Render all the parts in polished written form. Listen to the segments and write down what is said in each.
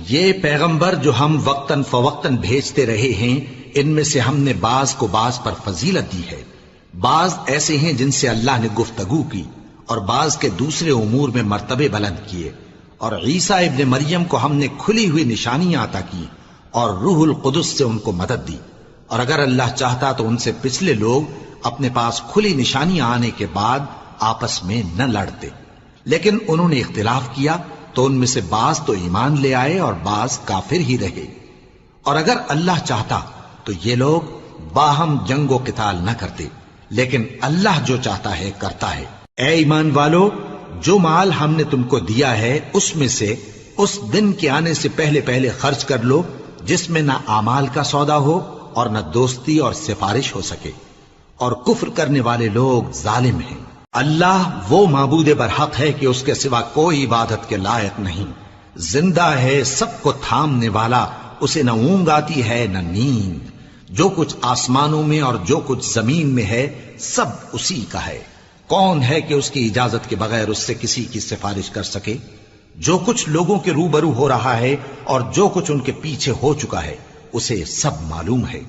یہ پیغمبر جو ہم وقتاً فوقتاً بھیجتے رہے ہیں، ان میں سے ہم نے بعض کو بعض پر فضیلت دی ہے۔ بعض ایسے ہیں جن سے اللہ نے گفتگو کی، اور بعض کے دوسرے امور میں مرتبے بلند کیے۔ اور عیسیٰ ابن مریم کو ہم نے کھلی ہوئی نشانیاں عطا کی اور روح القدس سے ان کو مدد دی۔ اور اگر اللہ چاہتا تو ان سے پچھلے لوگ اپنے پاس کھلی نشانیاں آنے کے بعد آپس میں نہ لڑتے، لیکن انہوں نے اختلاف کیا تو ان میں سے بعض تو ایمان لے آئے اور بعض کافر ہی رہے۔ اور اگر اللہ چاہتا تو یہ لوگ باہم جنگ و قتال نہ کرتے، لیکن اللہ جو چاہتا ہے کرتا ہے۔ اے ایمان والو، جو مال ہم نے تم کو دیا ہے اس میں سے اس دن کے آنے سے پہلے پہلے خرچ کر لو جس میں نہ اعمال کا سودا ہو اور نہ دوستی اور سفارش ہو سکے، اور کفر کرنے والے لوگ ظالم ہیں۔ اللہ وہ معبود برحق ہے کہ اس کے سوا کوئی عبادت کے لائق نہیں، زندہ ہے، سب کو تھامنے والا، اسے نہ اونگ آتی ہے نہ نیند۔ جو کچھ آسمانوں میں اور جو کچھ زمین میں ہے سب اسی کا ہے۔ کون ہے کہ اس کی اجازت کے بغیر اس سے کسی کی سفارش کر سکے؟ جو کچھ لوگوں کے روبرو ہو رہا ہے اور جو کچھ ان کے پیچھے ہو چکا ہے اسے سب معلوم ہے،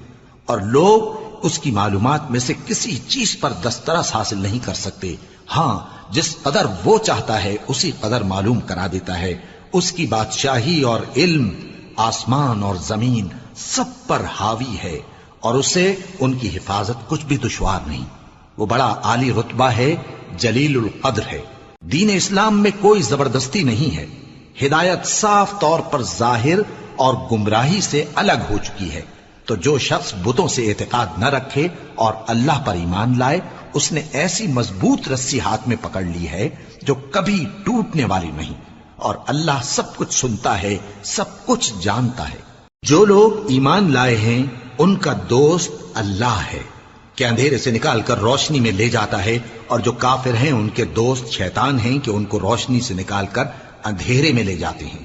اور لوگ اس کی معلومات میں سے کسی چیز پر دسترس حاصل نہیں کر سکتے۔ ہاں، جس قدر وہ چاہتا ہے اسی قدر معلوم کرا دیتا ہے۔ اس کی بادشاہی اور علم آسمان اور زمین سب پر حاوی ہے، اور اسے ان کی حفاظت کچھ بھی دشوار نہیں۔ وہ بڑا عالی رتبہ ہے، جلیل القدر ہے۔ دین اسلام میں کوئی زبردستی نہیں ہے، ہدایت صاف طور پر ظاہر اور گمراہی سے الگ ہو چکی ہے۔ تو جو شخص بتوں سے اعتقاد نہ رکھے اور اللہ پر ایمان لائے، اس نے ایسی مضبوط رسی ہاتھ میں پکڑ لی ہے جو کبھی ٹوٹنے والی نہیں، اور اللہ سب کچھ سنتا ہے، سب کچھ جانتا ہے۔ جو لوگ ایمان لائے ہیں ان کا دوست اللہ ہے کہ اندھیرے سے نکال کر روشنی میں لے جاتا ہے، اور جو کافر ہیں ان کے دوست شیطان ہیں کہ ان کو روشنی سے نکال کر اندھیرے میں لے جاتے ہیں۔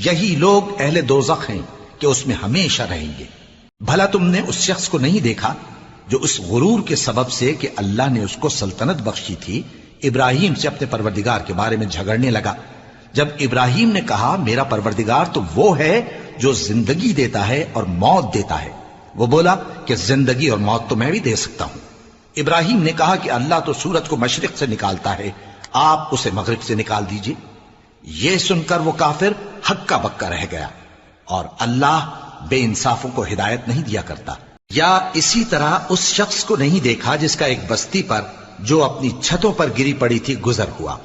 یہی لوگ اہل دوزخ ہیں کہ اس میں ہمیشہ رہیں گے۔ بھلا تم نے اس شخص کو نہیں دیکھا جو اس غرور کے سبب سے کہ اللہ نے اس کو سلطنت بخشی تھی، ابراہیم سے اپنے پروردگار کے بارے میں جھگڑنے لگا؟ جب ابراہیم نے کہا میرا پروردگار تو وہ ہے جو زندگی دیتا ہے اور موت دیتا ہے، وہ بولا کہ زندگی اور موت تو میں بھی دے سکتا ہوں۔ ابراہیم نے کہا کہ اللہ تو سورج کو مشرق سے نکالتا ہے، آپ اسے مغرب سے نکال دیجئے۔ یہ سن کر وہ کافر ہکا بکا رہ گیا، اور اللہ بے انصافوں کو ہدایت نہیں دیا کرتا۔ یا اسی طرح اس شخص کو نہیں دیکھا جس کا ایک بستی پر جو اپنی چھتوں پر گری پڑی تھی گزر ہوا،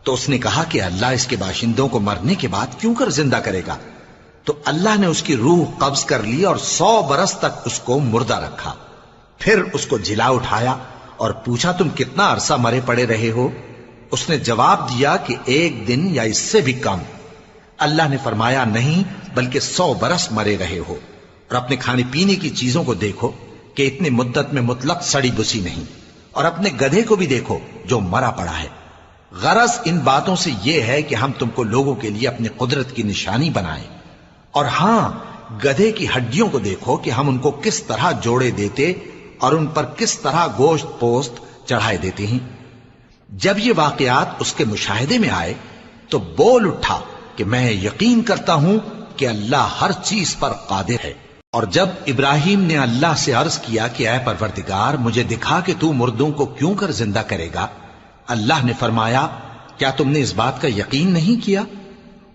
تو اس نے کہا کہ اللہ اس کے باشندوں کو مرنے کے بعد کیوں کر زندہ کرے گا؟ تو اللہ نے اس کی روح قبض کر لی اور 100 برس تک اس کو مردہ رکھا۔ پھر اس کو جلا اٹھایا اور پوچھا تم کتنا عرصہ مرے پڑے رہے ہو؟ اس نے جواب دیا کہ 1 دن یا اس سے بھی کم۔ اللہ نے فرمایا نہیں، بلکہ 100 برس مرے رہے ہو، اور اپنے کھانے پینے کی چیزوں کو دیکھو کہ اتنی مدت میں مطلق سڑی بسی نہیں، اور اپنے گدھے کو بھی دیکھو جو مرا پڑا ہے۔ غرض ان باتوں سے یہ ہے کہ ہم تم کو لوگوں کے لیے اپنی قدرت کی نشانی بنائیں۔ اور ہاں، گدھے کی ہڈیوں کو دیکھو کہ ہم ان کو کس طرح جوڑے دیتے اور ان پر کس طرح گوشت پوست چڑھائے دیتے ہیں۔ جب یہ واقعات اس کے مشاہدے میں آئے تو بول اٹھا کہ میں یقین کرتا ہوں کہ اللہ ہر چیز پر قادر ہے۔ اور جب ابراہیم نے اللہ سے عرض کیا کہ اے پروردگار مجھے دکھا کہ تو مردوں کو کیوں کر زندہ کرے گا، اللہ نے فرمایا کیا تم نے اس بات کا یقین نہیں کیا؟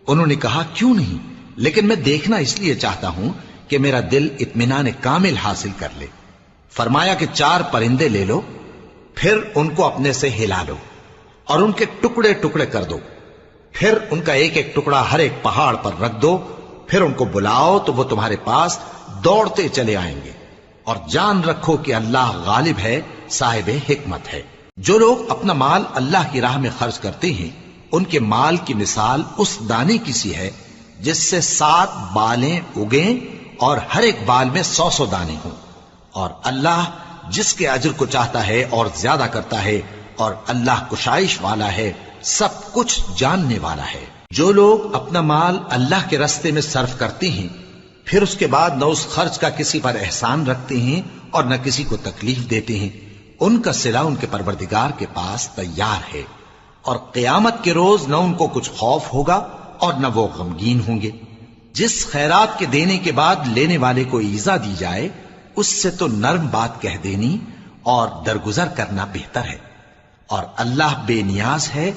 انہوں نے کہا کیوں نہیں، لیکن میں دیکھنا اس لیے چاہتا ہوں کہ میرا دل اطمینان کامل حاصل کر لے۔ فرمایا کہ 4 پرندے لے لو، پھر ان کو اپنے سے ہلا لو اور ان کے ٹکڑے ٹکڑے کر دو، پھر ان کا ایک ایک ٹکڑا ہر ایک پہاڑ پر رکھ دو، پھر ان کو بلاؤ تو وہ تمہارے پاس دوڑتے چلے آئیں گے، اور جان رکھو کہ اللہ غالب ہے، صاحب حکمت ہے۔ جو لوگ اپنا مال اللہ کی راہ میں خرچ کرتے ہیں ان کے مال کی مثال اس دانے کی سی ہے جس سے 7 بالیں اگیں اور ہر ایک بال میں 100 دانے ہوں، اور اللہ جس کے اجر کو چاہتا ہے اور زیادہ کرتا ہے، اور اللہ کشائش والا ہے، سب کچھ جاننے والا ہے۔ جو لوگ اپنا مال اللہ کے راستے میں صرف کرتے ہیں پھر اس کے بعد نہ اس خرچ کا کسی پر احسان رکھتے ہیں اور نہ کسی کو تکلیف دیتے ہیں، ان کا صلہ ان کے پروردگار کے پاس تیار ہے، اور قیامت کے روز نہ ان کو کچھ خوف ہوگا اور نہ وہ غمگین ہوں گے۔ جس خیرات کے دینے کے بعد لینے والے کو ایذا دی جائے اس سے تو نرم بات کہہ دینی اور درگزر کرنا بہتر ہے، اور اللہ بے نیاز ہے،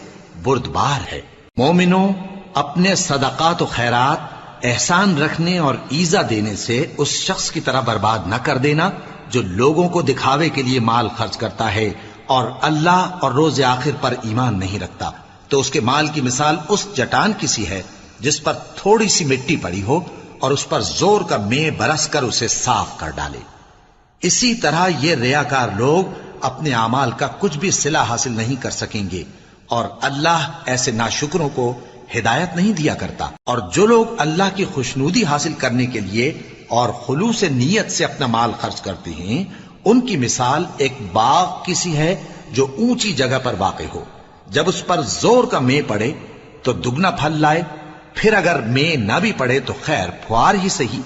بردبار ہے۔ مومنوں، اپنے صدقات و خیرات احسان رکھنے اور ایذا دینے سے اس شخص کی طرح برباد نہ کر دینا جو لوگوں کو دکھاوے کے لیے مال خرچ کرتا ہے اور اللہ اور روز آخر پر ایمان نہیں رکھتا، تو اس کے مال کی مثال اس چٹان کی سی ہے جس پر تھوڑی سی مٹی پڑی ہو اور اس پر زور کا مے برس کر اسے صاف کر ڈالے۔ اسی طرح یہ ریاکار لوگ اپنے اعمال کا کچھ بھی صلہ حاصل نہیں کر سکیں گے، اور اللہ ایسے ناشکروں کو ہدایت نہیں دیا کرتا۔ اور جو لوگ اللہ کی خوشنودی حاصل کرنے کے لیے اور خلوص نیت سے اپنا مال خرچ کرتے ہیں، ان کی مثال ایک باغ کی سی ہے جو اونچی جگہ پر واقع ہو، جب اس پر زور کا مے پڑے تو دگنا پھل لائے، پھر اگر مے نہ بھی پڑے تو خیر پھوار ہی صحیح،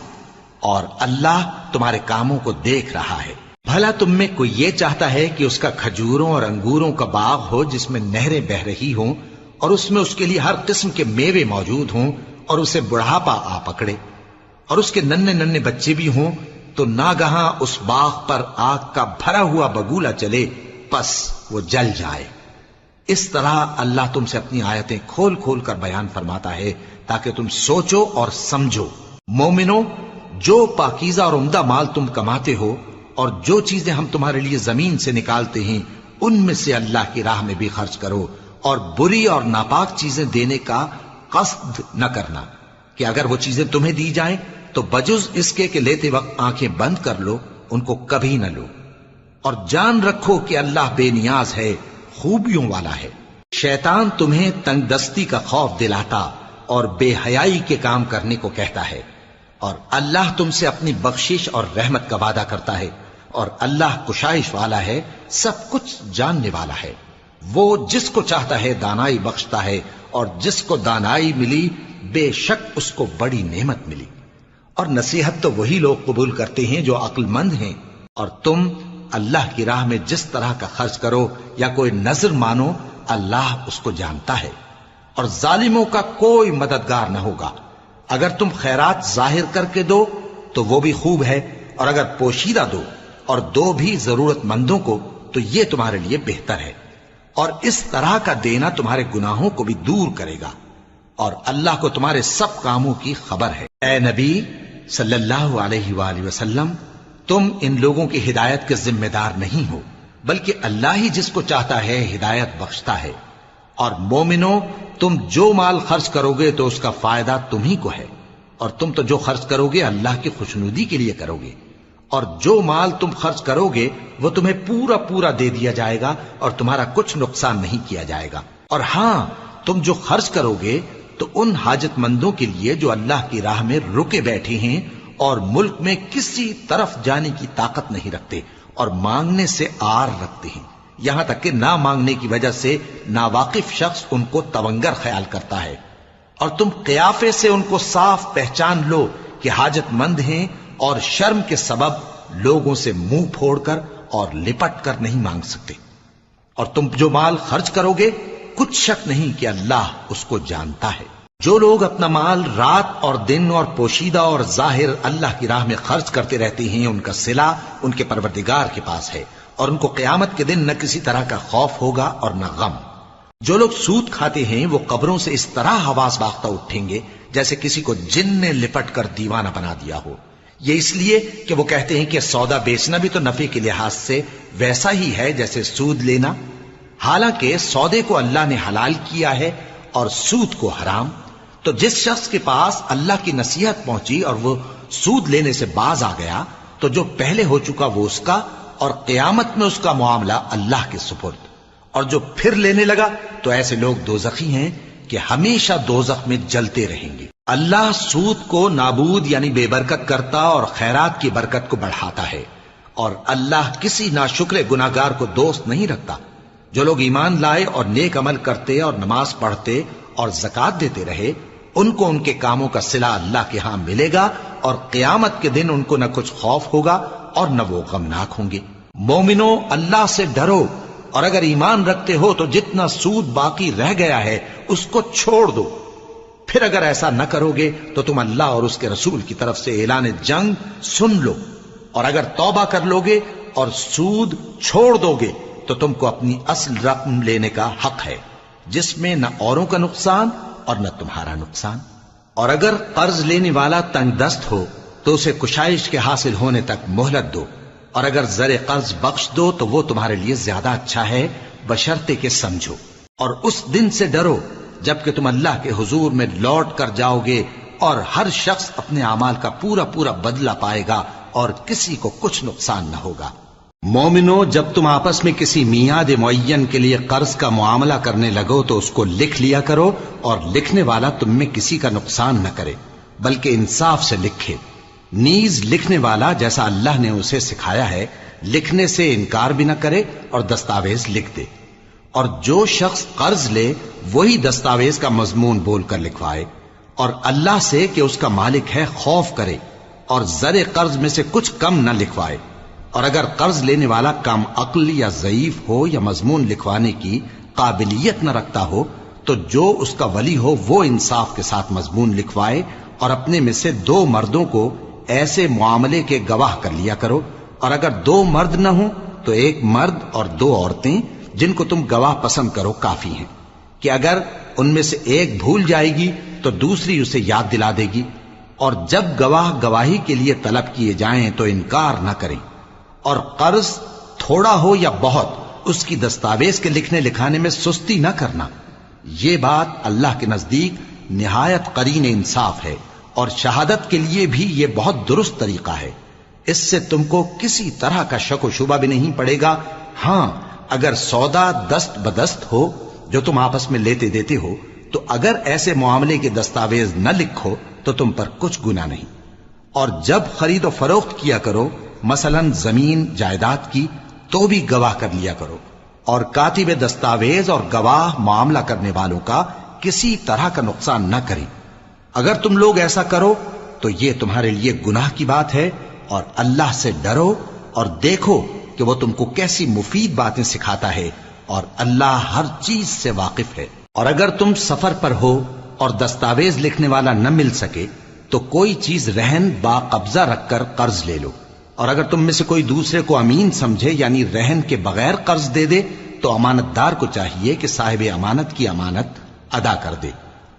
اور اللہ تمہارے کاموں کو دیکھ رہا ہے۔ بھلا تم میں کوئی یہ چاہتا ہے کہ اس کا کھجوروں اور انگوروں کا باغ ہو جس میں نہریں بہ رہی ہوں اور اس میں اس کے لیے ہر قسم کے میوے موجود ہوں اور اسے بڑھاپا آ پکڑے اور اس کے ننھے ننھے بچے بھی ہوں، تو ناگہاں اس باغ پر آگ کا بھرا ہوا بگولا چلے، پس وہ جل جائے۔ اس طرح اللہ تم سے اپنی آیتیں کھول کھول کر بیان فرماتا ہے تاکہ تم سوچو اور سمجھو۔ مومنو، جو پاکیزہ اور عمدہ مال تم کماتے ہو اور جو چیزیں ہم تمہارے لیے زمین سے نکالتے ہیں ان میں سے اللہ کی راہ میں بھی خرچ کرو، اور بری اور ناپاک چیزیں دینے کا قصد نہ کرنا کہ اگر وہ چیزیں تمہیں دی جائیں تو بجز اس کے کہ لیتے وقت آنکھیں بند کر لو، ان کو کبھی نہ لو، اور جان رکھو کہ اللہ بے نیاز ہے، خوبیوں والا ہے۔ شیطان تمہیں تنگ دستی کا خوف دلاتا اور بے حیائی کے کام کرنے کو کہتا ہے، اور اللہ تم سے اپنی بخشش اور رحمت کا وعدہ کرتا ہے، اور اللہ کشائش والا ہے، سب کچھ جاننے والا ہے۔ وہ جس کو چاہتا ہے دانائی بخشتا ہے، اور جس کو دانائی ملی بے شک اس کو بڑی نعمت ملی۔ اور نصیحت تو وہی لوگ قبول کرتے ہیں جو عقل مند ہیں، اور تم اللہ کی راہ میں جس طرح کا خرچ کرو یا کوئی نذر مانو، اللہ اس کو جانتا ہے، اور ظالموں کا کوئی مددگار نہ ہوگا۔ اگر تم خیرات ظاہر کر کے دو تو وہ بھی خوب ہے، اور اگر پوشیدہ دو اور دو بھی ضرورت مندوں کو تو یہ تمہارے لیے بہتر ہے، اور اس طرح کا دینا تمہارے گناہوں کو بھی دور کرے گا، اور اللہ کو تمہارے سب کاموں کی خبر ہے۔ اے نبی صلی اللہ علیہ وآلہ وسلم، تم ان لوگوں کی ہدایت کے ذمہ دار نہیں ہو، بلکہ اللہ ہی جس کو چاہتا ہے ہدایت بخشتا ہے۔ اور مومنو، تم جو مال خرچ کرو گے تو اس کا فائدہ تمہیں کو ہے، اور تم تو جو خرچ کرو گے اللہ کی خوشنودی کے لیے کرو گے، اور جو مال تم خرچ کرو گے وہ تمہیں پورا پورا دے دیا جائے گا اور تمہارا کچھ نقصان نہیں کیا جائے گا۔ اور ہاں، تم جو خرچ کرو گے تو ان حاجت مندوں کے لیے جو اللہ کی راہ میں رکے بیٹھے ہیں اور ملک میں کسی طرف جانے کی طاقت نہیں رکھتے اور مانگنے سے آر رکھتے ہیں، یہاں تک کہ نہ مانگنے کی وجہ سے ناواقف شخص ان کو تونگر خیال کرتا ہے، اور تم قیافے سے ان کو صاف پہچان لو کہ حاجت مند ہیں، اور شرم کے سبب لوگوں سے منہ پھوڑ کر اور لپٹ کر نہیں مانگ سکتے۔ اور تم جو مال خرچ کرو گے کچھ شک نہیں کہ اللہ اس کو جانتا ہے۔ جو لوگ اپنا مال رات اور دن اور پوشیدہ اور ظاہر اللہ کی راہ میں خرچ کرتے رہتے ہیں، ان کا صلہ ان کے پروردگار کے پاس ہے، اور ان کو قیامت کے دن نہ کسی طرح کا خوف ہوگا اور نہ غم۔ جو لوگ سود کھاتے ہیں وہ قبروں سے اس طرح حواس باختہ اٹھیں گے جیسے کسی کو جن نے لپٹ کر دیوانہ بنا دیا ہو، یہ اس لیے کہ وہ کہتے ہیں کہ سودا بیچنا بھی تو نفع کے لحاظ سے ویسا ہی ہے جیسے سود لینا، حالانکہ سودے کو اللہ نے حلال کیا ہے اور سود کو حرام۔ تو جس شخص کے پاس اللہ کی نصیحت پہنچی اور وہ سود لینے سے باز آ گیا تو جو پہلے ہو چکا وہ اس کا، اور قیامت میں اس کا معاملہ اللہ کے سپرد۔ اور جو پھر لینے لگا تو ایسے لوگ دوزخی ہیں کہ ہمیشہ دوزخ میں جلتے رہیں گے۔ اللہ سود کو نابود یعنی بے برکت کرتا اور خیرات کی برکت کو بڑھاتا ہے، اور اللہ کسی ناشکر گناہگار کو دوست نہیں رکھتا۔ جو لوگ ایمان لائے اور نیک عمل کرتے اور نماز پڑھتے اور زکوٰۃ دیتے رہے، ان کو ان کے کاموں کا صلہ اللہ کے ہاں ملے گا، اور قیامت کے دن ان کو نہ کچھ خوف ہوگا اور نہ وہ غمناک ہوں گے۔ مومنو، اللہ سے ڈرو، اور اگر ایمان رکھتے ہو تو جتنا سود باقی رہ گیا ہے اس کو چھوڑ دو، پھر اگر ایسا نہ کرو گے تو تم اللہ اور اس کے رسول کی طرف سے اعلان جنگ سن لو، اور اگر توبہ کر لو گے اور سود چھوڑ دو گے تو تم کو اپنی اصل رقم لینے کا حق ہے، جس میں نہ اوروں کا نقصان اور نہ تمہارا نقصان۔ اور اگر قرض لینے والا تنگ دست ہو تو اسے کشائش کے حاصل ہونے تک مہلت دو، اور اگر زر قرض بخش دو تو وہ تمہارے لیے زیادہ اچھا ہے، بشرطے کہ سمجھو۔ اور اس دن سے ڈرو جبکہ تم اللہ کے حضور میں لوٹ کر جاؤ گے، اور ہر شخص اپنے اعمال کا پورا پورا بدلہ پائے گا اور کسی کو کچھ نقصان نہ ہوگا۔ مومنو، جب تم آپس میں کسی میعاد معین کے لیے قرض کا معاملہ کرنے لگو تو اس کو لکھ لیا کرو، اور لکھنے والا تم میں کسی کا نقصان نہ کرے بلکہ انصاف سے لکھے۔ نیز لکھنے والا جیسا اللہ نے اسے سکھایا ہے لکھنے سے انکار بھی نہ کرے اور دستاویز لکھ دے، اور جو شخص قرض لے وہی دستاویز کا مضمون بول کر لکھوائے، اور اللہ سے کہ اس کا مالک ہے خوف کرے، اور زر قرض میں سے کچھ کم نہ لکھوائے۔ اور اگر قرض لینے والا کم عقل یا ضعیف ہو یا مضمون لکھوانے کی قابلیت نہ رکھتا ہو تو جو اس کا ولی ہو وہ انصاف کے ساتھ مضمون لکھوائے، اور اپنے میں سے 2 مردوں کو ایسے معاملے کے گواہ کر لیا کرو، اور اگر 2 مرد نہ ہوں تو 1 مرد اور 2 عورتیں جن کو تم گواہ پسند کرو کافی ہیں، کہ اگر ان میں سے ایک بھول جائے گی تو دوسری اسے یاد دلا دے گی، اور جب گواہ گواہی کے لیے طلب کیے جائیں تو انکار نہ کریں۔ اور قرض تھوڑا ہو یا بہت اس کی دستاویز کے لکھنے لکھانے میں سستی نہ کرنا، یہ بات اللہ کے نزدیک نہایت قرین انصاف ہے، اور شہادت کے لیے بھی یہ بہت درست طریقہ ہے۔ اس سے تم کو کسی طرح کا شک و شبہ بھی نہیں پڑے گا۔ ہاں، اگر سودا دست بدست ہو جو تم آپس میں لیتے دیتے ہو تو اگر ایسے معاملے کے دستاویز نہ لکھو تو تم پر کچھ گناہ نہیں۔ اور جب خرید و فروخت کیا کرو، مثلا زمین جائیداد کی، تو بھی گواہ کر لیا کرو، اور کاتب دستاویز اور گواہ معاملہ کرنے والوں کا کسی طرح کا نقصان نہ کریں۔ اگر تم لوگ ایسا کرو تو یہ تمہارے لیے گناہ کی بات ہے، اور اللہ سے ڈرو اور دیکھو کہ وہ تم کو کیسی مفید باتیں سکھاتا ہے، اور اللہ ہر چیز سے واقف ہے۔ اور اگر تم سفر پر ہو اور دستاویز لکھنے والا نہ مل سکے تو کوئی چیز رہن با قبضہ رکھ کر قرض لے لو، اور اگر تم میں سے کوئی دوسرے کو امین سمجھے یعنی رہن کے بغیر قرض دے دے تو امانت دار کو چاہیے کہ صاحب امانت کی امانت ادا کر دے،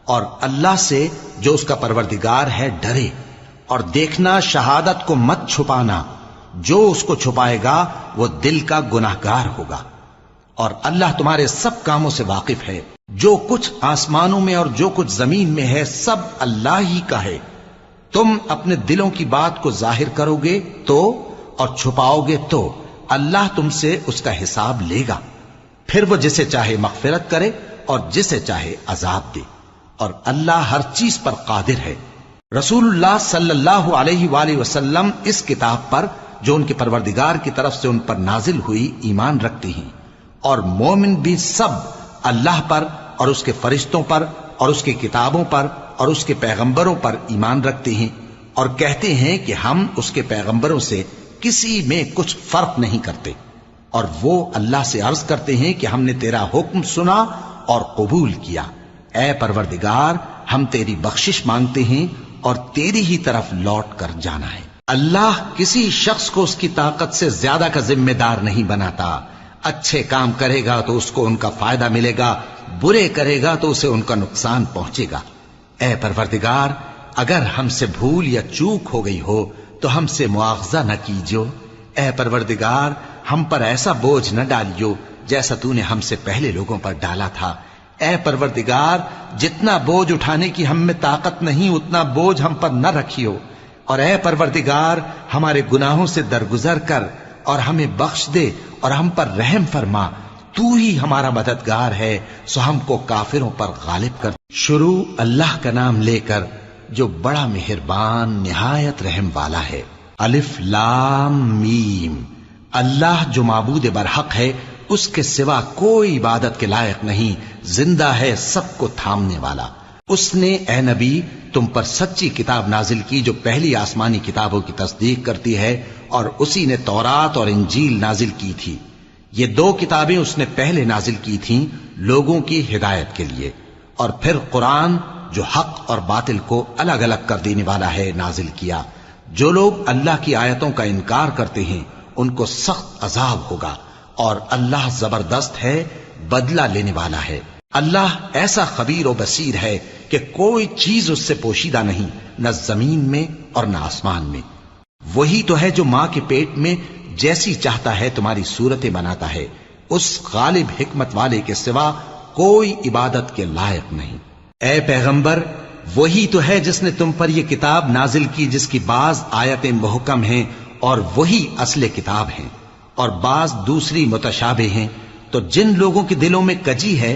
اور اللہ سے جو اس کا پروردگار ہے ڈرے، اور دیکھنا شہادت کو مت چھپانا، جو اس کو چھپائے گا وہ دل کا گناہگار ہوگا۔ اور اللہ تمہارے سب کاموں سے واقف ہے، جو کچھ آسمانوں میں اور جو کچھ زمین میں ہے سب اللہ ہی کا ہے۔ تم اپنے دلوں کی بات کو ظاہر کرو گے تو اور چھپاؤ گے تو اللہ تم سے اس کا حساب لے گا، پھر وہ جسے چاہے مغفرت کرے اور جسے چاہے عذاب دے، اور اللہ ہر چیز پر قادر ہے۔ رسول اللہ صلی اللہ علیہ وآلہ وسلم اس کتاب پر جو ان کے پروردگار کی طرف سے ان پر نازل ہوئی ایمان رکھتے ہیں، اور مومن بھی سب اللہ پر اور اس کے فرشتوں پر اور اس کے کتابوں پر اور اس کے پیغمبروں پر ایمان رکھتے ہیں، اور کہتے ہیں کہ ہم اس کے پیغمبروں سے کسی میں کچھ فرق نہیں کرتے، اور وہ اللہ سے عرض کرتے ہیں کہ ہم نے تیرا حکم سنا اور قبول کیا۔ اے پروردگار، ہم تیری بخشش مانگتے ہیں اور تیری ہی طرف لوٹ کر جانا ہے۔ اللہ کسی شخص کو اس کی طاقت سے زیادہ کا ذمہ دار نہیں بناتا۔ اچھے کام کرے گا تو اس کو ان کا فائدہ ملے گا، برے کرے گا تو اسے ان کا نقصان پہنچے گا۔ اے پروردگار، اگر ہم سے بھول یا چوک ہو گئی ہو تو ہم سے مواخذہ نہ کیجو۔ اے پروردگار، ہم پر ایسا بوجھ نہ ڈالیو جیسا تو نے ہم سے پہلے لوگوں پر ڈالا تھا۔ اے پروردگار، جتنا بوجھ اٹھانے کی ہم میں طاقت نہیں اتنا بوجھ ہم پر نہ رکھیو، اور اے پروردگار ہمارے گناہوں سے درگزر کر اور ہمیں بخش دے اور ہم پر رحم فرما، تو ہی ہمارا مددگار ہے، سو ہم کو کافروں پر غالب کر۔ شروع اللہ کا نام لے کر جو بڑا مہربان نہایت رحم والا ہے۔ الف لام میم۔ اللہ جو معبود برحق ہے، اس کے سوا کوئی عبادت کے لائق نہیں، زندہ ہے سب کو تھامنے والا۔ اس نے اے نبی تم پر سچی کتاب نازل کی جو پہلی آسمانی کتابوں کی تصدیق کرتی ہے، اور اسی نے تورات اور انجیل نازل کی تھی۔ یہ 2 کتابیں اس نے پہلے نازل کی تھیں لوگوں کی ہدایت کے لیے، اور پھر قرآن جو حق اور باطل کو الگ الگ کر دینے والا ہے نازل کیا۔ جو لوگ اللہ کی آیتوں کا انکار کرتے ہیں ان کو سخت عذاب ہوگا، اور اللہ زبردست ہے، بدلہ لینے والا ہے۔ اللہ ایسا خبیر و بصیر ہے کہ کوئی چیز اس سے پوشیدہ نہیں، نہ زمین میں اور نہ آسمان میں۔ وہی تو ہے جو ماں کے پیٹ میں جیسی چاہتا ہے تمہاری صورتیں بناتا ہے، اس غالب حکمت والے کے سوا کوئی عبادت کے لائق نہیں۔ اے پیغمبر، وہی تو ہے جس نے تم پر یہ کتاب نازل کی جس کی بعض آیتیں محکم ہیں اور وہی اصل کتاب ہیں، اور بعض دوسری متشابہ ہیں۔ تو جن لوگوں کے دلوں میں کجی ہے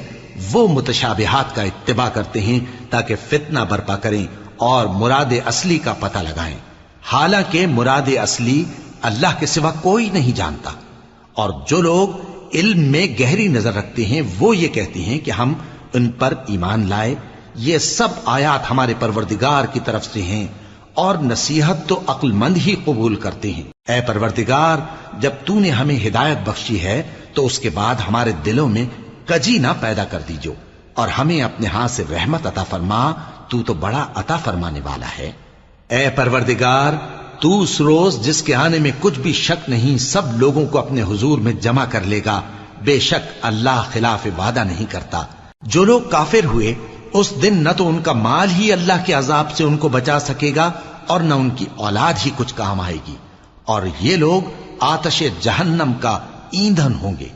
وہ متشابہات کا اتباع کرتے ہیں تاکہ فتنہ برپا کریں اور مراد اصلی کا پتہ لگائیں، حالانکہ مراد اصلی اللہ کے سوا کوئی نہیں جانتا۔ اور جو لوگ علم میں گہری نظر رکھتے ہیں وہ یہ کہتے ہیں کہ ہم ان پر ایمان لائے، یہ سب آیات ہمارے پروردگار کی طرف سے ہیں، اور نصیحت تو عقل مند ہی قبول کرتے ہیں۔ اے پروردگار، جب تو نے ہمیں ہدایت بخشی ہے تو اس کے بعد ہمارے دلوں میں کجی نہ پیدا کر دیجو، اور ہمیں اپنے ہاتھ سے رحمت عطا فرما، تو بڑا عطا فرمانے والا ہے۔ اے پروردگار، تو اس روز جس کے آنے میں کچھ بھی شک نہیں سب لوگوں کو اپنے حضور میں جمع کر لے گا، بے شک اللہ خلاف وعدہ نہیں کرتا۔ جو لوگ کافر ہوئے اس دن نہ تو ان کا مال ہی اللہ کے عذاب سے ان کو بچا سکے گا اور نہ ان کی اولاد ہی کچھ کام آئے گی، اور یہ لوگ آتش جہنم کا ایندھن ہوں گے۔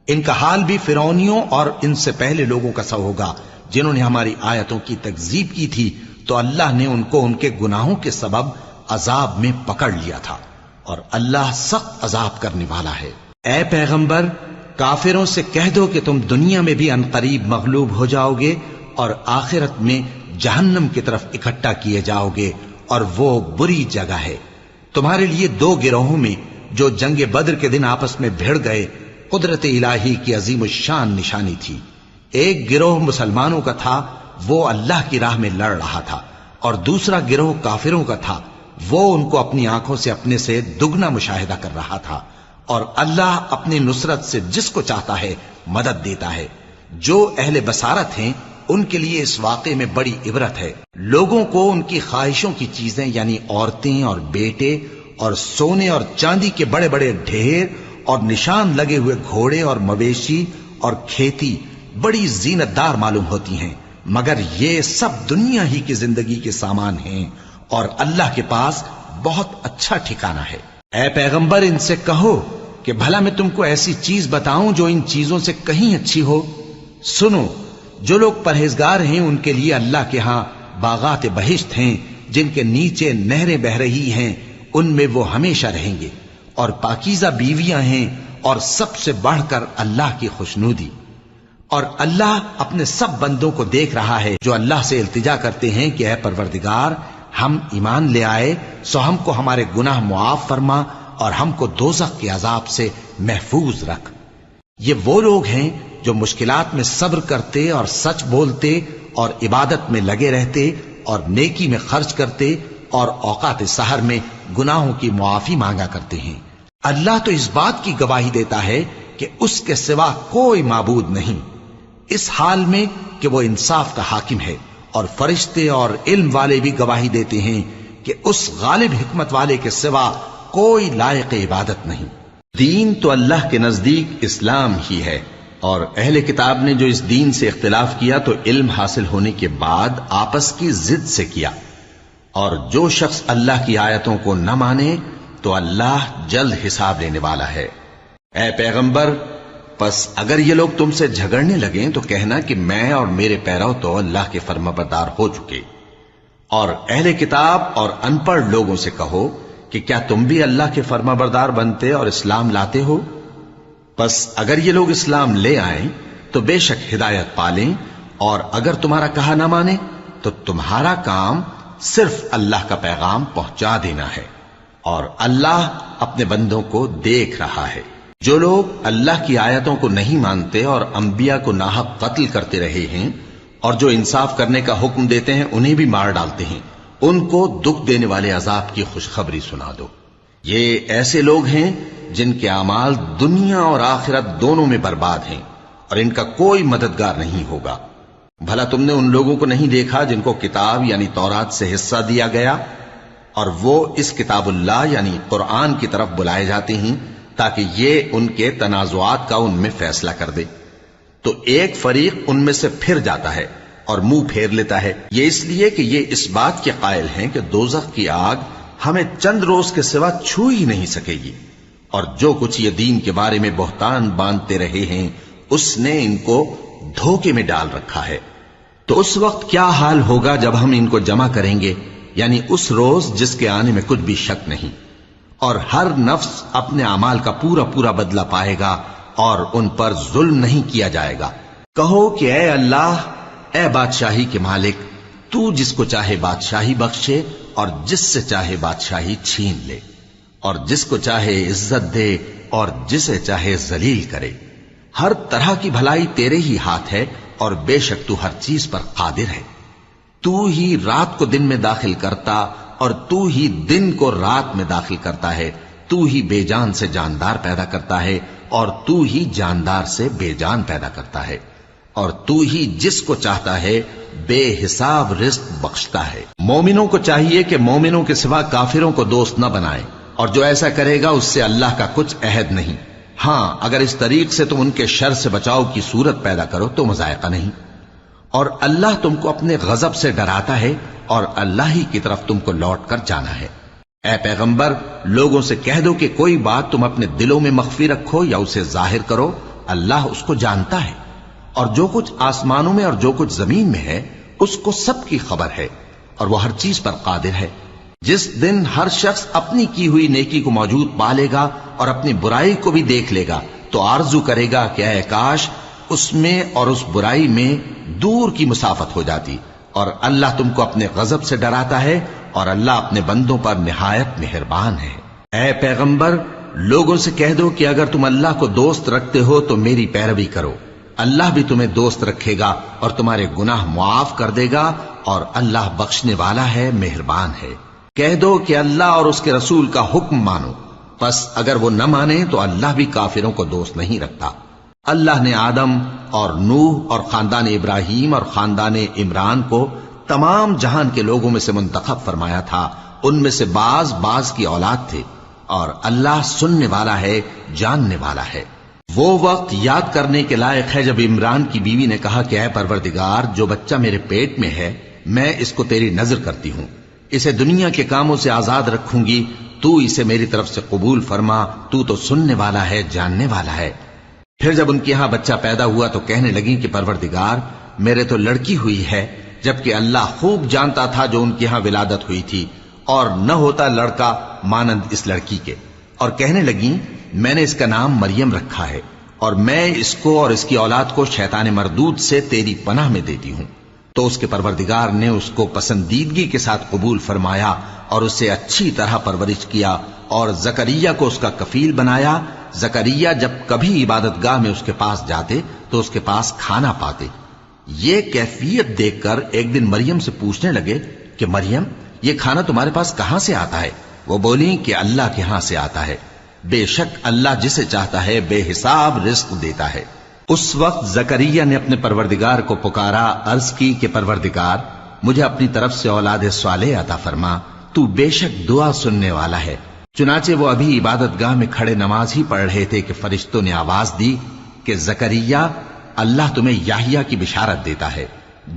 ان کا حال بھی فرعونیوں اور ان سے پہلے لوگوں کا سا ہوگا جنہوں نے ہماری آیتوں کی تکذیب کی تھی، تو اللہ نے ان کو ان کے گناہوں کے سبب عذاب میں پکڑ لیا تھا، اور اللہ سخت عذاب کرنے والا ہے۔ اے پیغمبر، کافروں سے کہہ دو کہ تم دنیا میں بھی عنقریب مغلوب ہو جاؤ گے اور آخرت میں جہنم کی طرف اکٹھا کیے جاؤ گے، اور وہ بری جگہ ہے۔ تمہارے لیے دو گروہوں میں جو جنگ بدر کے دن آپس میں بھڑ گئے قدرت الہی کی عظیم الشان نشانی تھی۔ ایک گروہ مسلمانوں کا تھا، وہ اللہ کی راہ میں لڑ رہا تھا، اور دوسرا گروہ کافروں کا تھا، وہ ان کو اپنی آنکھوں سے اپنے سے دگنا مشاہدہ کر رہا تھا۔ اور اللہ اپنی نصرت سے جس کو چاہتا ہے مدد دیتا ہے۔ جو اہل بصارت ہیں ان کے لیے اس واقعے میں بڑی عبرت ہے۔ لوگوں کو ان کی خواہشوں کی چیزیں یعنی عورتیں اور بیٹے اور سونے اور چاندی کے بڑے بڑے ڈھیر اور نشان لگے ہوئے گھوڑے اور مویشی اور کھیتی بڑی زینت دار معلوم ہوتی ہیں، مگر یہ سب دنیا ہی کی زندگی کے سامان ہیں، اور اللہ کے پاس بہت اچھا ٹھکانہ ہے۔ اے پیغمبر، ان سے کہو کہ بھلا میں تم کو ایسی چیز بتاؤں جو ان چیزوں سے کہیں اچھی ہو؟ سنو، جو لوگ پرہیزگار ہیں ان کے لیے اللہ کے ہاں باغات بہشت ہیں جن کے نیچے نہریں بہ رہی ہیں، ان میں وہ ہمیشہ رہیں گے، اور پاکیزہ بیویاں ہیں، اور سب سے بڑھ کر اللہ کی خوشنودی۔ اور اللہ اپنے سب بندوں کو دیکھ رہا ہے جو اللہ سے التجا کرتے ہیں کہ اے پروردگار، ہم ایمان لے آئے سو ہم کو ہمارے گناہ معاف فرما اور ہم کو دوزخ کے عذاب سے محفوظ رکھ۔ یہ وہ لوگ ہیں جو مشکلات میں صبر کرتے اور سچ بولتے اور عبادت میں لگے رہتے اور نیکی میں خرچ کرتے اور اوقات سحر میں گناہوں کی معافی مانگا کرتے ہیں۔ اللہ تو اس بات کی گواہی دیتا ہے کہ اس کے سوا کوئی معبود نہیں، اس حال میں کہ وہ انصاف کا حاکم ہے، اور فرشتے اور علم والے بھی گواہی دیتے ہیں کہ اس غالب حکمت والے کے سوا کوئی لائق عبادت نہیں۔ دین تو اللہ کے نزدیک اسلام ہی ہے، اور اہل کتاب نے جو اس دین سے اختلاف کیا تو علم حاصل ہونے کے بعد آپس کی ضد سے کیا، اور جو شخص اللہ کی آیتوں کو نہ مانے تو اللہ جلد حساب لینے والا ہے۔ اے پیغمبر، پس اگر یہ لوگ تم سے جھگڑنے لگیں تو کہنا کہ میں اور میرے پیرو تو اللہ کے فرمانبردار ہو چکے، اور اہل کتاب اور ان پڑھ لوگوں سے کہو کہ کیا تم بھی اللہ کے فرمانبردار بنتے اور اسلام لاتے ہو؟ پس اگر یہ لوگ اسلام لے آئیں تو بے شک ہدایت پالیں، اور اگر تمہارا کہا نہ مانے تو تمہارا کام صرف اللہ کا پیغام پہنچا دینا ہے، اور اللہ اپنے بندوں کو دیکھ رہا ہے۔ جو لوگ اللہ کی آیتوں کو نہیں مانتے اور انبیاء کو ناحق قتل کرتے رہے ہیں، اور جو انصاف کرنے کا حکم دیتے ہیں انہیں بھی مار ڈالتے ہیں، ان کو دکھ دینے والے عذاب کی خوشخبری سنا دو۔ یہ ایسے لوگ ہیں جن کے اعمال دنیا اور آخرت دونوں میں برباد ہیں، اور ان کا کوئی مددگار نہیں ہوگا۔ بھلا تم نے ان لوگوں کو نہیں دیکھا جن کو کتاب یعنی تورات سے حصہ دیا گیا اور وہ اس کتاب اللہ یعنی قرآن کی طرف بلائے جاتے ہیں تاکہ یہ ان کے تنازعات کا ان میں فیصلہ کر دے؟ تو ایک فریق ان میں سے پھر جاتا ہے اور منہ پھیر لیتا ہے، یہ اس لیے کہ یہ اس بات کے قائل ہیں کہ دوزخ کی آگ ہمیں چند روز کے سوا چھو ہی نہیں سکے گی، اور جو کچھ یہ دین کے بارے میں بہتان باندھتے رہے ہیں اس نے ان کو دھوکے میں ڈال رکھا ہے۔ تو اس وقت کیا حال ہوگا جب ہم ان کو جمع کریں گے، یعنی اس روز جس کے آنے میں کچھ بھی شک نہیں، اور ہر نفس اپنے اعمال کا پورا پورا بدلہ پائے گا اور ان پر ظلم نہیں کیا جائے گا۔ کہو کہ اے اللہ، اے بادشاہی کے مالک، تو جس کو چاہے بادشاہی بخشے اور جس سے چاہے بادشاہی چھین لے، اور جس کو چاہے عزت دے اور جسے چاہے ذلیل کرے۔ ہر طرح کی بھلائی تیرے ہی ہاتھ ہے اور بے شک تو ہر چیز پر قادر ہے۔ تو ہی رات کو دن میں داخل کرتا اور تو ہی دن کو رات میں داخل کرتا ہے، تو ہی بے جان سے جاندار پیدا کرتا ہے اور تو ہی جاندار سے بے جان پیدا کرتا ہے، اور تو ہی جس کو چاہتا ہے بے حساب رزق بخشتا ہے۔ مومنوں کو چاہیے کہ مومنوں کے سوا کافروں کو دوست نہ بنائیں، اور جو ایسا کرے گا اس سے اللہ کا کچھ عہد نہیں۔ ہاں، اگر اس طریق سے تم ان کے شر سے بچاؤ کی صورت پیدا کرو تو مذائقہ نہیں، اور اللہ تم کو اپنے غضب سے ڈراتا ہے اور اللہ ہی کی طرف تم کو لوٹ کر جانا ہے۔ اے پیغمبر، لوگوں سے کہہ دو کہ کوئی بات تم اپنے دلوں میں مخفی رکھو یا اسے ظاہر کرو، اللہ اس کو جانتا ہے، اور جو کچھ آسمانوں میں اور جو کچھ زمین میں ہے اس کو سب کی خبر ہے، اور وہ ہر چیز پر قادر ہے۔ جس دن ہر شخص اپنی کی ہوئی نیکی کو موجود پا لے گا اور اپنی برائی کو بھی دیکھ لے گا تو آرزو کرے گا کہ اے کاش اس میں اور اس برائی میں دور کی مسافت ہو جاتی، اور اللہ تم کو اپنے غضب سے ڈراتا ہے اور اللہ اپنے بندوں پر نہایت مہربان ہے۔ اے پیغمبر، لوگوں سے کہہ دو کہ اگر تم اللہ کو دوست رکھتے ہو تو میری پیروی کرو، اللہ بھی تمہیں دوست رکھے گا اور تمہارے گناہ معاف کر دے گا، اور اللہ بخشنے والا ہے، مہربان ہے۔ کہہ دو کہ اللہ اور اس کے رسول کا حکم مانو، پس اگر وہ نہ مانے تو اللہ بھی کافروں کو دوست نہیں رکھتا۔ اللہ نے آدم اور نوح اور خاندان ابراہیم اور خاندان عمران کو تمام جہان کے لوگوں میں سے منتخب فرمایا تھا، ان میں سے بعض بعض کی اولاد تھے، اور اللہ سننے والا ہے، جاننے والا ہے۔ وہ وقت یاد کرنے کے لائق ہے جب عمران کی بیوی نے کہا کہ اے پروردگار، جو بچہ میرے پیٹ میں ہے میں اس کو تیری نذر کرتی ہوں، اسے دنیا کے کاموں سے آزاد رکھوں گی، تو اسے میری طرف سے قبول فرما، تو سننے والا ہے، جاننے والا ہے۔ پھر جب ان کے ہاں بچہ پیدا ہوا تو کہنے لگی کہ پروردگار، میرے تو لڑکی ہوئی ہے، جبکہ اللہ خوب جانتا تھا جو ان کے ہاں ولادت ہوئی تھی، اور نہ ہوتا لڑکا مانند اس لڑکی کے، اور کہنے لگی میں نے اس کا نام مریم رکھا ہے، اور میں اس کو اور اس کی اولاد کو شیطان مردود سے تیری پناہ میں دیتی ہوں۔ تو اس کے پروردگار نے اس کو پسندیدگی کے ساتھ قبول فرمایا اور اسے اچھی طرح پرورش کیا، اور زکریا کو اس کا کفیل بنایا۔ زکریا جب کبھی عبادت گاہ میں اس کے پاس جاتے تو اس کے پاس کھانا پاتے۔ یہ کیفیت دیکھ کر ایک دن مریم سے پوچھنے لگے کہ مریم، یہ کھانا تمہارے پاس کہاں سے آتا ہے؟ وہ بولی کہ اللہ کے ہاں سے آتا ہے، بے شک اللہ جسے چاہتا ہے بے حساب رزق دیتا ہے۔ اس وقت زکریا نے اپنے پروردگار کو پکارا، عرض کی کہ پروردگار، مجھے اپنی طرف سے اولاد صالح عطا فرما، تو بے شک دعا سننے والا ہے۔ چنانچہ وہ ابھی عبادت گاہ میں کھڑے نماز ہی پڑھ رہے تھے کہ فرشتوں نے آواز دی کہ زکریا، اللہ تمہیں یحییٰ کی بشارت دیتا ہے،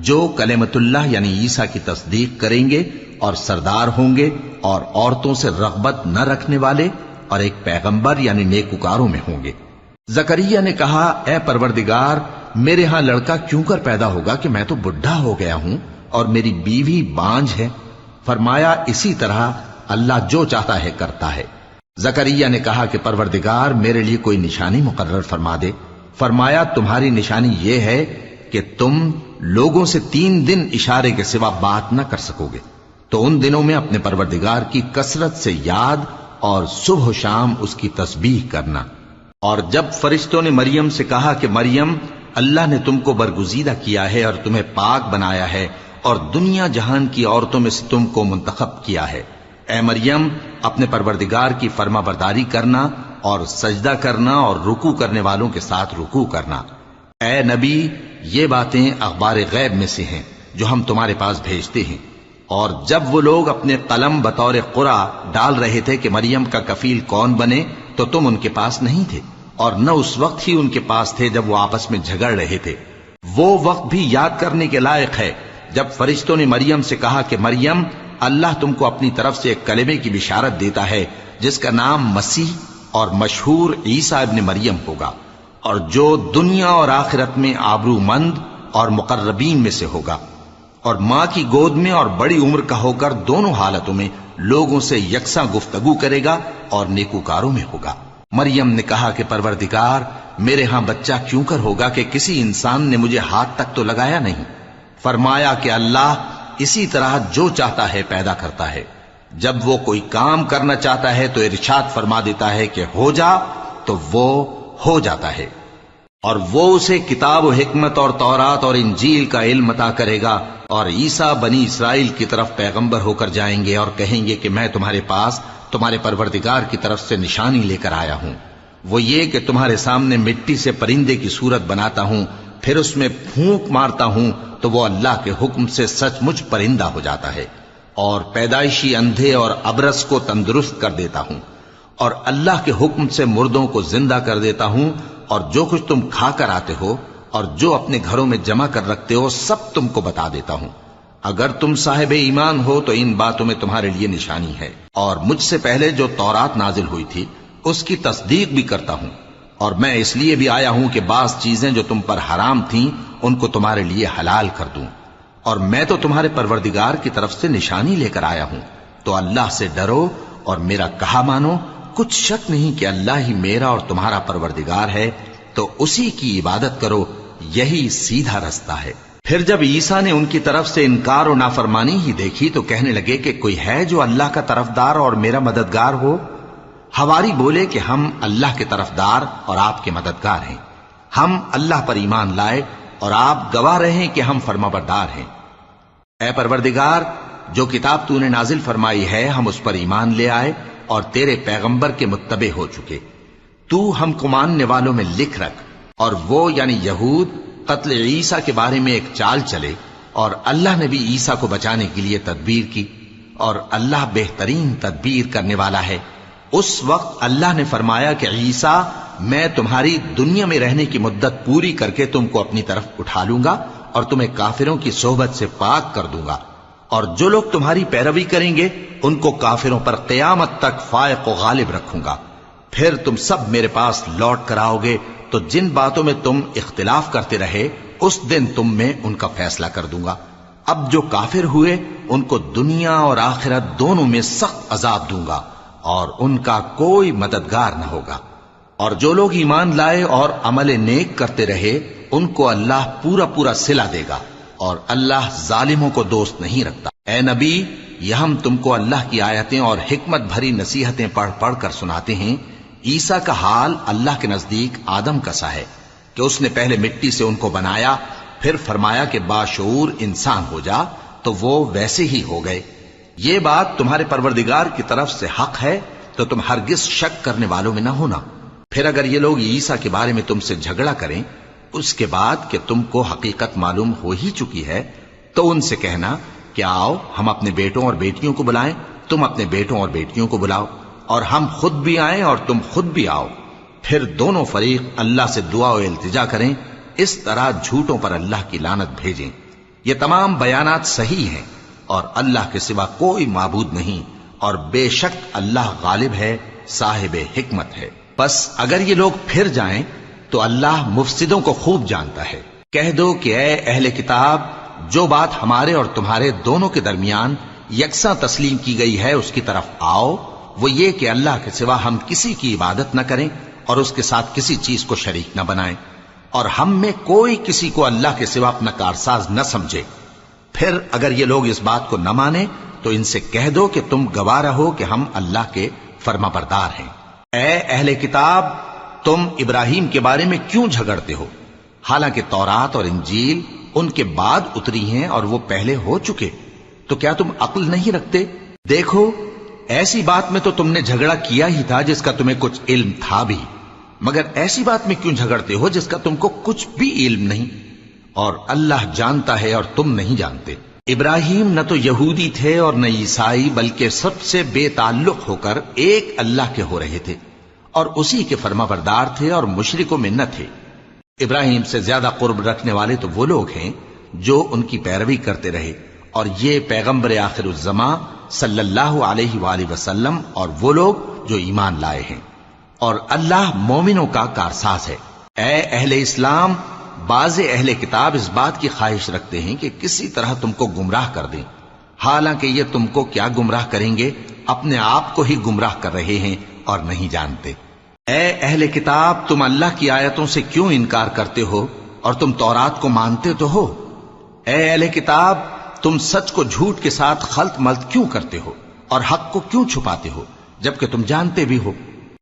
جو کلمۃ اللہ یعنی عیسیٰ کی تصدیق کریں گے اور سردار ہوں گے، اور عورتوں سے رغبت نہ رکھنے والے، اور ایک پیغمبر یعنی نیکوکاروں میں ہوں گے۔ زکریا نے کہا، اے پروردگار، میرے ہاں لڑکا کیوں کر پیدا ہوگا کہ میں تو بڈھا ہو گیا ہوں اور میری بیوی بانجھ ہے؟ فرمایا، اسی طرح اللہ جو چاہتا ہے کرتا ہے۔ زکریا نے کہا کہ پروردگار، میرے لیے کوئی نشانی مقرر فرما دے۔ فرمایا، تمہاری نشانی یہ ہے کہ تم لوگوں سے 3 دن اشارے کے سوا بات نہ کر سکو گے، تو ان دنوں میں اپنے پروردگار کی کثرت سے یاد اور صبح و شام اس کی تسبیح کرنا۔ اور جب فرشتوں نے مریم سے کہا کہ مریم، اللہ نے تم کو برگزیدہ کیا ہے اور تمہیں پاک بنایا ہے اور دنیا جہان کی عورتوں میں سے تم کو منتخب کیا ہے، اے مریم، اپنے پروردگار کی فرما برداری کرنا اور سجدہ کرنا اور رکوع کرنے والوں کے ساتھ رکوع کرنا۔ اے نبی، یہ باتیں اخبار غیب میں سے ہیں جو ہم تمہارے پاس بھیجتے ہیں۔ اور جب وہ لوگ اپنے قلم بطور قرعہ ڈال رہے تھے کہ مریم کا کفیل کون بنے تو تم ان کے پاس نہیں تھے، اور نہ اس وقت ہی ان کے پاس تھے جب وہ آپس میں جھگڑ رہے تھے۔ وہ وقت بھی یاد کرنے کے لائق ہے جب فرشتوں نے مریم سے کہا کہ مریم، اللہ تم کو اپنی طرف سے ایک کلمے کی بشارت دیتا ہے جس کا نام مسیح اور مشہور عیسیٰ ابن مریم ہوگا، اور جو دنیا اور آخرت میں آبرو مند اور مقربین میں سے ہوگا، اور ماں کی گود میں اور بڑی عمر کا ہو کر دونوں حالتوں میں لوگوں سے یکساں گفتگو کرے گا اور نیکوکاروں میں ہوگا۔ مریم نے کہا کہ پروردگار، میرے ہاں بچہ کیوں کر ہوگا کہ کسی انسان نے مجھے ہاتھ تک تو لگایا نہیں۔ فرمایا کہ اللہ اسی طرح جو چاہتا ہے پیدا کرتا ہے، جب وہ کوئی کام کرنا چاہتا ہے تو ارشاد فرما دیتا ہے کہ ہو جا تو وہ ہو جاتا ہے۔ اور وہ اسے کتاب و حکمت اور تورات اور انجیل کا علم عطا کرے گا، اور عیسیٰ بنی اسرائیل کی طرف پیغمبر ہو کر جائیں گے اور کہیں گے کہ میں تمہارے پاس تمہارے پروردگار کی طرف سے نشانی لے کر آیا ہوں، وہ یہ کہ تمہارے سامنے مٹی سے پرندے کی صورت بناتا ہوں، پھر اس میں پھونک مارتا ہوں تو وہ اللہ کے حکم سے سچ مچ پرندہ ہو جاتا ہے، اور پیدائشی اندھے اور ابرص کو تندرست کر دیتا ہوں، اور اللہ کے حکم سے مردوں کو زندہ کر دیتا ہوں، اور جو کچھ تم کھا کر آتے ہو اور جو اپنے گھروں میں جمع کر رکھتے ہو سب تم کو بتا دیتا ہوں۔ اگر تم صاحب ایمان ہو تو ان باتوں میں تمہارے لیے نشانی ہے، اور مجھ سے پہلے جو تورات نازل ہوئی تھی اس کی تصدیق بھی کرتا ہوں، اور میں اس لیے بھی آیا ہوں کہ بعض چیزیں جو تم پر حرام تھیں ان کو تمہارے لیے حلال کر دوں، اور میں تو تمہارے پروردگار کی طرف سے نشانی لے کر آیا ہوں۔ تو اللہ سے ڈرو اور میرا کہا مانو، کچھ شک نہیں کہ اللہ ہی میرا اور تمہارا پروردگار ہے، تو اسی کی عبادت کرو، یہی سیدھا رستہ ہے۔ پھر جب عیسیٰ نے ان کی طرف سے انکار و نافرمانی ہی دیکھی تو کہنے لگے کہ کوئی ہے جو اللہ کا طرفدار اور میرا مددگار ہو؟ حواری بولے کہ ہم اللہ کے طرفدار اور آپ کے مددگار ہیں، ہم اللہ پر ایمان لائے اور آپ گواہ رہے کہ ہم فرمانبردار ہیں۔ اے پروردگار، جو کتاب تو نے نازل فرمائی ہے ہم اس پر ایمان لے آئے اور تیرے پیغمبر کے متبع ہو چکے، تو ہم کو ماننے والوں میں لکھ رکھ۔ اور وہ یعنی یہود قتل عیسیٰ کے بارے میں ایک چال چلے، اور اللہ نے بھی عیسیٰ کو بچانے کے لیے تدبیر کی، اور اللہ بہترین تدبیر کرنے والا ہے۔ اس وقت اللہ نے فرمایا کہ عیسیٰ، میں تمہاری دنیا میں رہنے کی مدت پوری کر کے تم کو اپنی طرف اٹھا لوں گا اور تمہیں کافروں کی صحبت سے پاک کر دوں گا، اور جو لوگ تمہاری پیروی کریں گے ان کو کافروں پر قیامت تک فائق و غالب رکھوں گا۔ پھر تم سب میرے پاس لوٹ کر آؤ گے تو جن باتوں میں تم اختلاف کرتے رہے اس دن تم میں ان کا فیصلہ کر دوں گا۔ اب جو کافر ہوئے ان کو دنیا اور آخرت دونوں میں سخت عذاب دوں گا، اور ان کا کوئی مددگار نہ ہوگا۔ اور جو لوگ ایمان لائے اور عمل نیک کرتے رہے ان کو اللہ پورا پورا صلہ دے گا، اور اللہ ظالموں کو دوست نہیں رکھتا۔ اے نبی، یہ ہم تم کو اللہ کی آیتیں اور حکمت بھری نصیحتیں پڑھ پڑھ کر سناتے ہیں۔ عیسیٰ کا حال اللہ کے نزدیک آدم کا سا ہے کہ اس نے پہلے مٹی سے ان کو بنایا، پھر فرمایا کہ باشعور انسان ہو جا، تو وہ ویسے ہی ہو گئے۔ یہ بات تمہارے پروردگار کی طرف سے حق ہے، تو تم ہرگز شک کرنے والوں میں نہ ہونا۔ پھر اگر یہ لوگ عیسیٰ کے بارے میں تم سے جھگڑا کریں اس کے بعد کہ تم کو حقیقت معلوم ہو ہی چکی ہے، تو ان سے کہنا کہ آؤ ہم اپنے بیٹوں اور بیٹیوں کو بلائیں، تم اپنے بیٹوں اور بیٹیوں کو بلاؤ، اور ہم خود بھی آئیں اور تم خود بھی آؤ، پھر دونوں فریق اللہ سے دعا و التجا کریں، اس طرح جھوٹوں پر اللہ کی لعنت بھیجیں۔ یہ تمام بیانات صحیح ہیں، اور اللہ کے سوا کوئی معبود نہیں، اور بے شک اللہ غالب ہے، صاحب حکمت ہے۔ بس اگر یہ لوگ پھر جائیں تو اللہ مفسدوں کو خوب جانتا ہے۔ کہہ دو کہ اے اہل کتاب، جو بات ہمارے اور تمہارے دونوں کے درمیان یکساں تسلیم کی گئی ہے اس کی طرف آؤ، وہ یہ کہ اللہ کے سوا ہم کسی کی عبادت نہ کریں اور اس کے ساتھ کسی چیز کو شریک نہ بنائیں، اور ہم میں کوئی کسی کو اللہ کے سوا اپنا کارساز نہ سمجھے۔ پھر اگر یہ لوگ اس بات کو نہ مانیں تو ان سے کہہ دو کہ تم گواہ رہو کہ ہم اللہ کے فرما بردار ہیں۔ اے اہل کتاب، تم ابراہیم کے بارے میں کیوں جھگڑتے ہو؟ حالانکہ تورات اور انجیل ان کے بعد اتری ہیں اور وہ پہلے ہو چکے، تو کیا تم عقل نہیں رکھتے؟ دیکھو، ایسی بات میں تو تم نے جھگڑا کیا ہی تھا جس کا تمہیں کچھ علم تھا بھی، مگر ایسی بات میں کیوں جھگڑتے ہو جس کا تم کو کچھ بھی علم نہیں؟ اور اللہ جانتا ہے اور تم نہیں جانتے۔ ابراہیم نہ تو یہودی تھے اور نہ عیسائی، بلکہ سب سے بے تعلق ہو کر ایک اللہ کے ہو رہے تھے اور اسی کے فرما بردار تھے اور مشرکوں میں نہ تھے۔ ابراہیم سے زیادہ قرب رکھنے والے تو وہ لوگ ہیں جو ان کی پیروی کرتے رہے، اور یہ پیغمبر آخر الزماں صلی اللہ علیہ وآلہ وسلم اور وہ لوگ جو ایمان لائے ہیں، اور اللہ مومنوں کا کارساز ہے۔ اے اہل اسلام، بعض اہل کتاب اس بات کی خواہش رکھتے ہیں کہ کسی طرح تم کو گمراہ کر دیں، حالانکہ یہ تم کو کیا گمراہ کریں گے، اپنے آپ کو ہی گمراہ کر رہے ہیں اور نہیں جانتے۔ اے اہل کتاب، تم اللہ کی آیتوں سے کیوں انکار کرتے ہو اور تم تورات کو مانتے تو ہو؟ اے اہل کتاب، تم سچ کو جھوٹ کے ساتھ خلط ملط کیوں کرتے ہو اور حق کو کیوں چھپاتے ہو جبکہ تم جانتے بھی ہو؟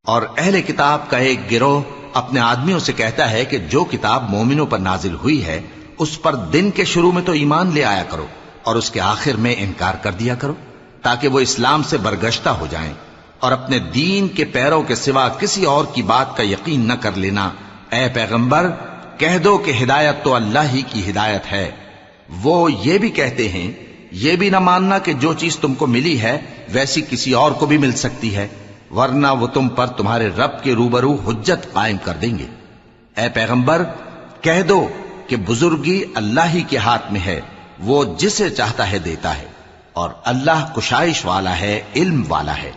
اور اہل کتاب کا ایک گروہ اپنے آدمیوں سے کہتا ہے کہ جو کتاب مومنوں پر نازل ہوئی ہے اس پر دن کے شروع میں تو ایمان لے آیا کرو اور اس کے آخر میں انکار کر دیا کرو، تاکہ وہ اسلام سے برگشتہ ہو جائیں، اور اپنے دین کے پیروں کے سوا کسی اور کی بات کا یقین نہ کر لینا۔ اے پیغمبر، کہہ دو کہ ہدایت تو اللہ ہی کی ہدایت ہے۔ وہ یہ بھی کہتے ہیں، یہ بھی نہ ماننا کہ جو چیز تم کو ملی ہے ویسی کسی اور کو بھی مل سکتی ہے، ورنہ وہ تم پر تمہارے رب کے روبرو حجت قائم کر دیں گے۔ اے پیغمبر، کہہ دو کہ بزرگی اللہ ہی کے ہاتھ میں ہے، وہ جسے چاہتا ہے دیتا ہے، اور اللہ کشائش والا ہے، علم والا ہے۔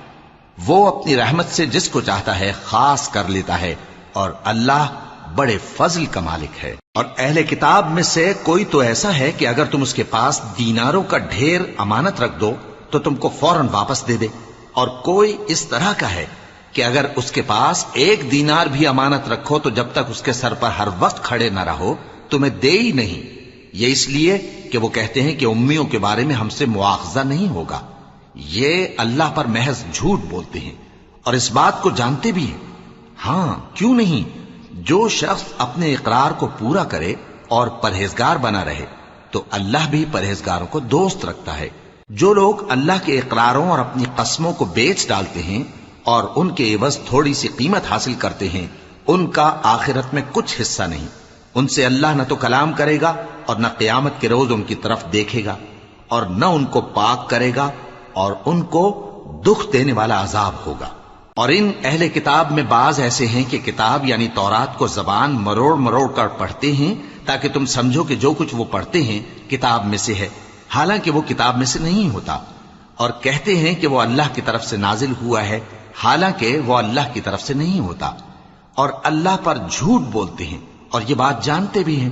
وہ اپنی رحمت سے جس کو چاہتا ہے خاص کر لیتا ہے، اور اللہ بڑے فضل کا مالک ہے۔ اور اہل کتاب میں سے کوئی تو ایسا ہے کہ اگر تم اس کے پاس دیناروں کا ڈھیر امانت رکھ دو تو تم کو فوراً واپس دے دے، اور کوئی اس طرح کا ہے کہ اگر اس کے پاس 1 دینار بھی امانت رکھو تو جب تک اس کے سر پر ہر وقت کھڑے نہ رہو تمہیں دے ہی نہیں۔ یہ اس لیے کہ وہ کہتے ہیں کہ امیوں کے بارے میں ہم سے مواخذہ نہیں ہوگا۔ یہ اللہ پر محض جھوٹ بولتے ہیں اور اس بات کو جانتے بھی ہیں۔ ہاں، کیوں نہیں؟ جو شخص اپنے اقرار کو پورا کرے اور پرہیزگار بنا رہے تو اللہ بھی پرہیزگاروں کو دوست رکھتا ہے۔ جو لوگ اللہ کے اقراروں اور اپنی قسموں کو بیچ ڈالتے ہیں اور ان کے عوض تھوڑی سی قیمت حاصل کرتے ہیں، ان کا آخرت میں کچھ حصہ نہیں۔ ان سے اللہ نہ تو کلام کرے گا اور نہ قیامت کے روز ان کی طرف دیکھے گا، اور نہ ان کو پاک کرے گا، اور ان کو دکھ دینے والا عذاب ہوگا۔ اور ان اہل کتاب میں بعض ایسے ہیں کہ کتاب یعنی تورات کو زبان مروڑ مروڑ کر پڑھتے ہیں تاکہ تم سمجھو کہ جو کچھ وہ پڑھتے ہیں کتاب میں سے ہے، حالانکہ وہ کتاب میں سے نہیں ہوتا، اور کہتے ہیں کہ وہ اللہ کی طرف سے نازل ہوا ہے، حالانکہ وہ اللہ کی طرف سے نہیں ہوتا، اور اللہ پر جھوٹ بولتے ہیں اور یہ بات جانتے بھی ہیں۔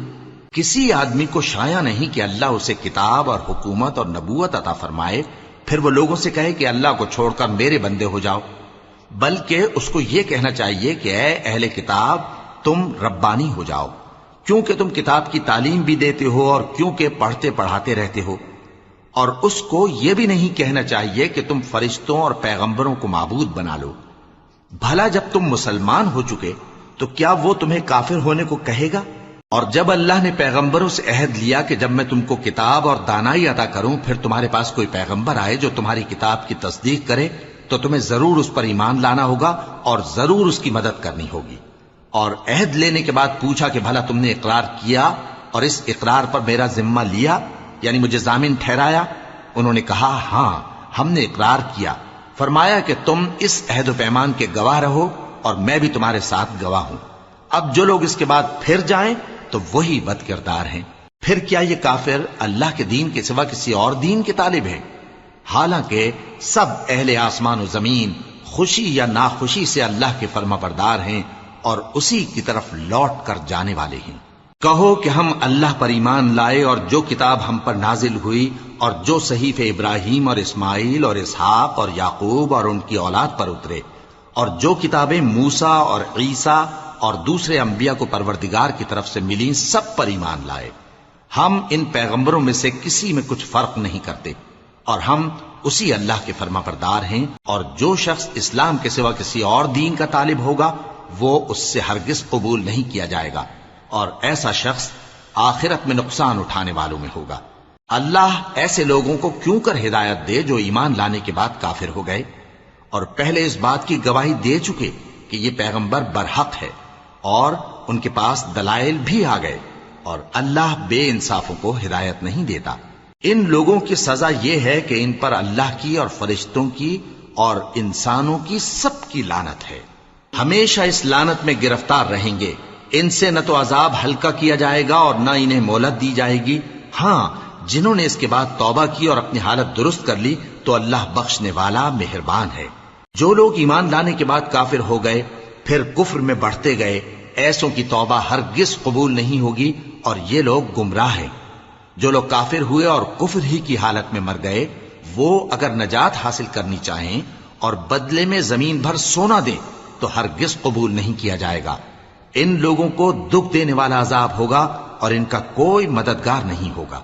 کسی آدمی کو شایع نہیں کہ اللہ اسے کتاب اور حکومت اور نبوت عطا فرمائے پھر وہ لوگوں سے کہے کہ اللہ کو چھوڑ کر میرے بندے ہو جاؤ، بلکہ اس کو یہ کہنا چاہیے کہ اے اہل کتاب، تم ربانی ہو جاؤ، کیونکہ تم کتاب کی تعلیم بھی دیتے ہو اور کیونکہ پڑھتے پڑھاتے رہتے ہو۔ اور اس کو یہ بھی نہیں کہنا چاہیے کہ تم فرشتوں اور پیغمبروں کو معبود بنا لو۔ بھلا جب تم مسلمان ہو چکے تو کیا وہ تمہیں کافر ہونے کو کہے گا؟ اور جب اللہ نے پیغمبروں سے عہد لیا کہ جب میں تم کو کتاب اور دانائی عطا کروں پھر تمہارے پاس کوئی پیغمبر آئے جو تمہاری کتاب کی تصدیق کرے تو تمہیں ضرور اس پر ایمان لانا ہوگا اور ضرور اس کی مدد کرنی ہوگی۔ اور عہد لینے کے بعد پوچھا کہ بھلا تم نے اقرار کیا اور اس اقرار پر میرا ذمہ لیا، یعنی مجھے ضامن ٹھہرایا؟ انہوں نے کہا ہاں، ہم نے اقرار کیا۔ فرمایا کہ تم اس عہد و پیمان کے گواہ رہو اور میں بھی تمہارے ساتھ گواہ ہوں۔ اب جو لوگ اس کے بعد پھر جائیں تو وہی بد کردار ہیں۔ پھر کیا یہ کافر اللہ کے دین کے سوا کسی اور دین کے طالب ہیں؟ حالانکہ سب اہل آسمان و زمین خوشی یا ناخوشی سے اللہ کے فرما بردار ہیں اور اسی کی طرف لوٹ کر جانے والے ہیں۔ کہو کہ ہم اللہ پر ایمان لائے اور جو کتاب ہم پر نازل ہوئی اور جو صحیفے ابراہیم اور اسماعیل اور اسحاق اور یعقوب اور ان کی اولاد پر اترے، اور جو کتابیں موسیٰ اور عیسیٰ اور دوسرے انبیاء کو پروردگار کی طرف سے ملیں، سب پر ایمان لائے۔ ہم ان پیغمبروں میں سے کسی میں کچھ فرق نہیں کرتے، اور ہم اسی اللہ کے فرما بردار ہیں۔ اور جو شخص اسلام کے سوا کسی اور دین کا طالب ہوگا وہ اس سے ہرگز قبول نہیں کیا جائے گا، اور ایسا شخص آخرت میں نقصان اٹھانے والوں میں ہوگا۔ اللہ ایسے لوگوں کو کیوں کر ہدایت دے جو ایمان لانے کے بعد کافر ہو گئے اور پہلے اس بات کی گواہی دے چکے کہ یہ پیغمبر برحق ہے اور ان کے پاس دلائل بھی آ گئے، اور اللہ بے انصافوں کو ہدایت نہیں دیتا۔ ان لوگوں کی سزا یہ ہے کہ ان پر اللہ کی اور فرشتوں کی اور انسانوں کی سب کی لعنت ہے، ہمیشہ اس لعنت میں گرفتار رہیں گے۔ ان سے نہ تو عذاب ہلکا کیا جائے گا اور نہ انہیں مہلت دی جائے گی۔ ہاں، جنہوں نے اس کے بعد توبہ کی اور اپنی حالت درست کر لی تو اللہ بخشنے والا مہربان ہے۔ جو لوگ ایمان لانے کے بعد کافر ہو گئے پھر کفر میں بڑھتے گئے، ایسوں کی توبہ ہرگز قبول نہیں ہوگی اور یہ لوگ گمراہ ہیں۔ جو لوگ کافر ہوئے اور کفر ہی کی حالت میں مر گئے، وہ اگر نجات حاصل کرنی چاہیں اور بدلے میں زمین بھر سونا دیں تو ہرگز قبول نہیں کیا جائے گا۔ ان لوگوں کو دکھ دینے والا عذاب ہوگا اور ان کا کوئی مددگار نہیں ہوگا۔